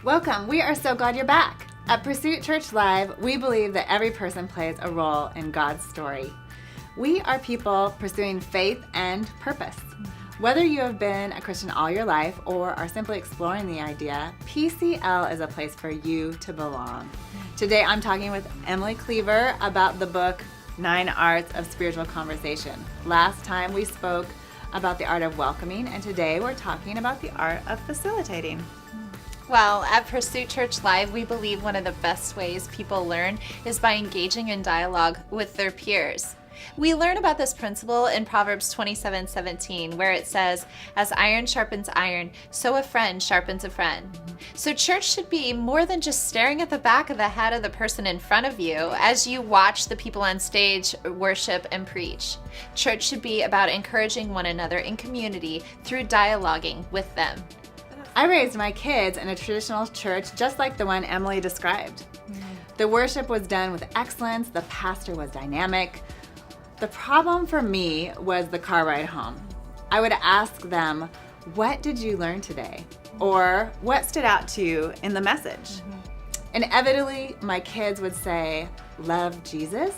Welcome. We are so glad you're back. At Pursuit Church Live, we believe that every person plays a role in God's story. We are people pursuing faith and purpose. Whether you have been a Christian all your life or are simply exploring the idea, PCL is a place for you to belong. Today I'm talking with Emily Cleaver about the book 9 Arts of Spiritual Conversation. Last time we spoke about the art of welcoming, and today we're talking about the art of facilitating. Well, at Pursuit Church Live, we believe one of the best ways people learn is by engaging in dialogue with their peers. We learn about this principle in Proverbs 27:17, where it says, "As iron sharpens iron, so a friend sharpens a friend." So church should be more than just staring at the back of the head of the person in front of you as you watch the people on stage worship and preach. Church should be about encouraging one another in community through dialoguing with them. I raised my kids in a traditional church just like the one Emily described. The worship was done with excellence, the pastor was dynamic. The problem for me was the car ride home. I would ask them, "What did you learn today?" Or "What stood out to you in the message?" Inevitably, my kids would say, "Love Jesus."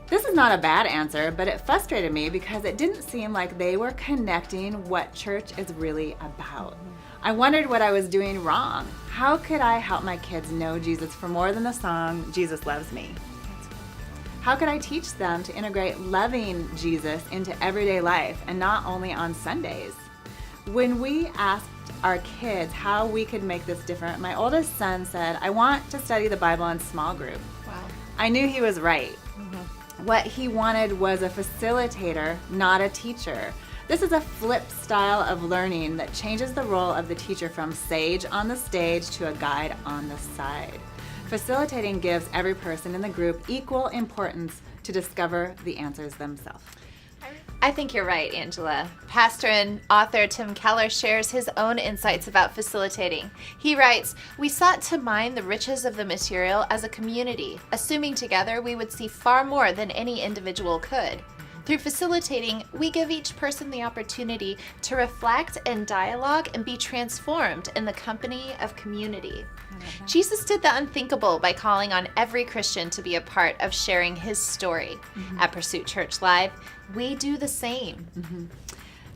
This is not a bad answer, but it frustrated me because it didn't seem like they were connecting what church is really about. I wondered what I was doing wrong. How could I help my kids know Jesus for more than the song, "Jesus Loves Me"? How could I teach them to integrate loving Jesus into everyday life and not only on Sundays? When we asked our kids how we could make this different, my oldest son said, "I want to study the Bible in small group." Wow. I knew he was right. What he wanted was a facilitator, not a teacher. This is a flip style of learning that changes the role of the teacher from sage on the stage to a guide on the side. Facilitating gives every person in the group equal importance to discover the answers themselves. I think you're right, Angela. Pastor and author Tim Keller shares his own insights about facilitating. He writes, "We sought to mine the riches of the material as a community, assuming together we would see far more than any individual could. Through facilitating, we give each person the opportunity to reflect and dialogue and be transformed in the company of community." Jesus did the unthinkable by calling on every Christian to be a part of sharing his story. At Pursuit Church Live, we do the same.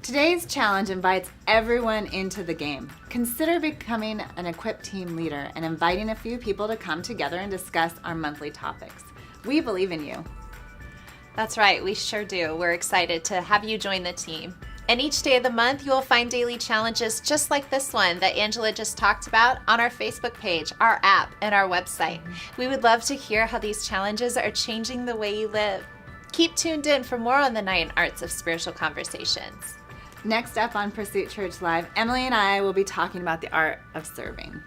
Today's challenge invites everyone into the game. Consider becoming an equipped team leader and inviting a few people to come together and discuss our monthly topics. We believe in you. That's right, we sure do. We're excited to have you join the team. And each day of the month, you will find daily challenges just like this one that Angela just talked about on our Facebook page, our app, and our website. We would love to hear how these challenges are changing the way you live. Keep tuned in for more on the 9 Arts of Spiritual Conversations. Next up on Pursuit Church Live, Emily and I will be talking about the art of serving.